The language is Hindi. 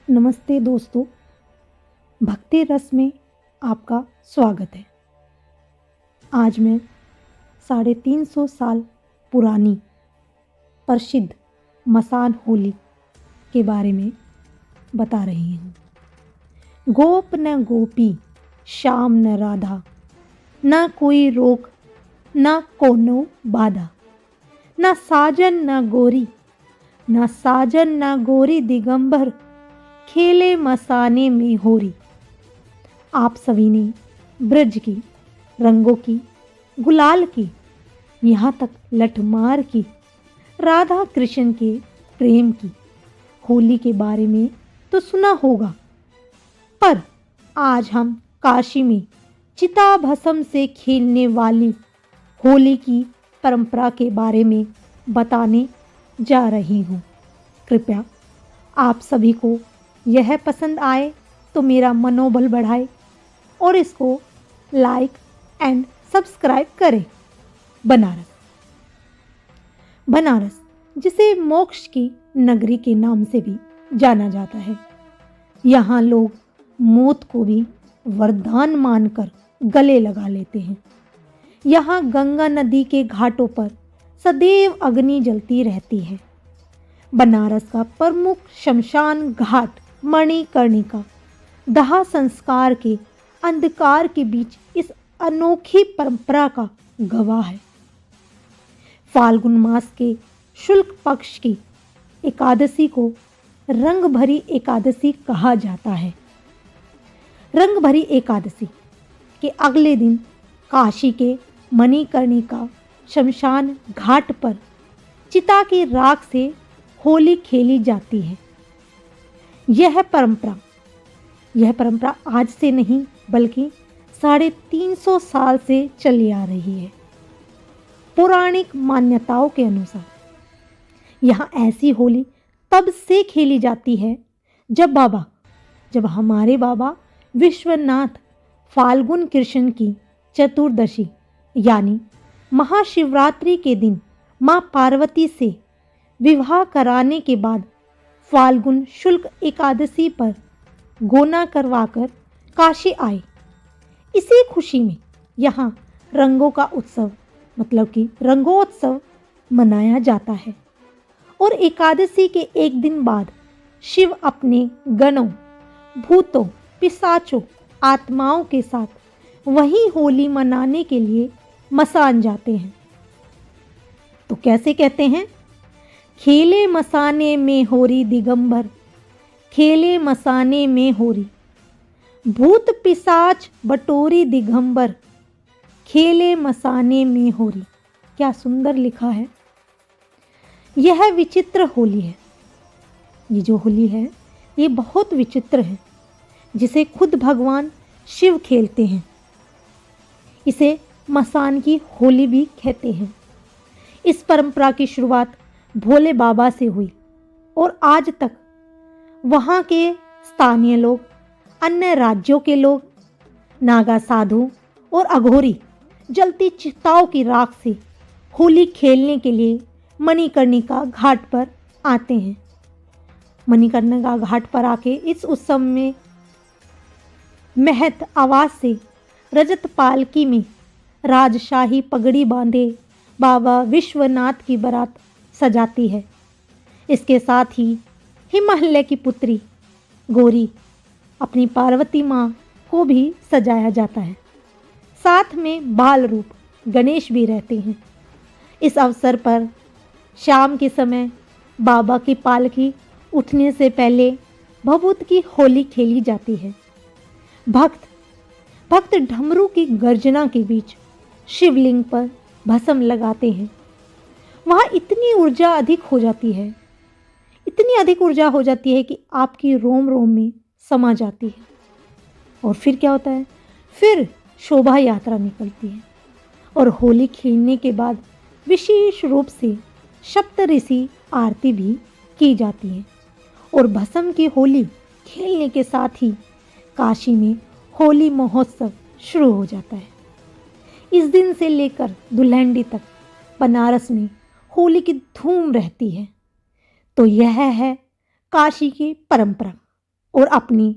नमस्ते दोस्तों, भक्ति रस में आपका स्वागत है। आज मैं 350 साल पुरानी प्रसिद्ध मसान होली के बारे में बता रही हूँ। गोप न गोपी, श्याम न राधा, न कोई रोक न कोनो बाधा, न साजन न गोरी, न साजन न गोरी दिगंबर, खेले मसाने में होरी। आप सभी ने ब्रज की, रंगों की, गुलाल की, यहाँ तक लठमार की, राधा कृष्ण के प्रेम की, होली के बारे में तो सुना होगा। पर आज हम काशी में चिता भस्म से खेलने वाली होली की परंपरा के बारे में बताने जा रही हूँ। कृपया आप सभी को यह पसंद आए तो मेरा मनोबल बढ़ाए और इसको लाइक एंड सब्सक्राइब करें। बनारस, बनारस जिसे मोक्ष की नगरी के नाम से भी जाना जाता है, यहाँ लोग मौत को भी वरदान मानकर गले लगा लेते हैं। यहाँ गंगा नदी के घाटों पर सदैव अग्नि जलती रहती है। बनारस का प्रमुख शमशान घाट मणिकर्णिका दाह संस्कार के अंधकार के बीच इस अनोखी परंपरा का गवाह है। फाल्गुन मास के शुक्ल पक्ष की एकादशी को रंग भरी एकादशी कहा जाता है। रंग भरी एकादशी के अगले दिन काशी के मणिकर्णिका शमशान घाट पर चिता की राख से होली खेली जाती है। यह परंपरा आज से नहीं बल्कि 350 साल से चली आ रही है। पौराणिक मान्यताओं के अनुसार यहाँ ऐसी होली तब से खेली जाती है जब हमारे बाबा विश्वनाथ फाल्गुन कृष्ण की चतुर्दशी यानी महाशिवरात्रि के दिन माँ पार्वती से विवाह कराने के बाद फाल्गुन शुक्ल एकादशी पर गोना करवाकर काशी आए। इसी खुशी में यहाँ रंगों का उत्सव मतलब कि रंगोत्सव मनाया जाता है और एकादशी के एक दिन बाद शिव अपने गणों, भूतों, पिशाचों, आत्माओं के साथ वहीं होली मनाने के लिए मसान जाते हैं। तो कैसे कहते हैं? खेले मसाने में होरी दिगंबर, खेले मसाने में होरी, भूत पिशाच बटोरी दिगंबर, खेले मसाने में होरी। क्या सुंदर लिखा है। यह विचित्र होली है। ये जो होली है ये बहुत विचित्र है, जिसे खुद भगवान शिव खेलते हैं। इसे मसान की होली भी कहते हैं। इस परंपरा की शुरुआत भोले बाबा से हुई और आज तक वहाँ के स्थानीय लोग, अन्य राज्यों के लोग, नागा साधु और अघोरी जलती चिताओं की राख से होली खेलने के लिए मणिकर्णिका घाट पर आते हैं। मणिकर्णिका घाट पर आके इस उत्सव में महत आवाज से रजत पालकी में राजशाही पगड़ी बांधे बाबा विश्वनाथ की बारात सजाती है। इसके साथ ही हिमालय की पुत्री गौरी अपनी पार्वती माँ को भी सजाया जाता है। साथ में बाल रूप गणेश भी रहते हैं। इस अवसर पर शाम के समय बाबा की पालकी उठने से पहले भभूत की होली खेली जाती है। भक्त डमरू की गर्जना के बीच शिवलिंग पर भस्म लगाते हैं। वहाँ इतनी ऊर्जा अधिक हो जाती है, इतनी अधिक ऊर्जा हो जाती है कि आपकी रोम रोम में समा जाती है। और फिर क्या होता है? फिर शोभा यात्रा निकलती है और होली खेलने के बाद विशेष रूप से सप्तऋषि आरती भी की जाती है। और भस्म की होली खेलने के साथ ही काशी में होली महोत्सव शुरू हो जाता है। इस दिन से लेकर दुल्हनडी तक बनारस में होली की धूम रहती है। तो यह है काशी की परंपरा। और अपनी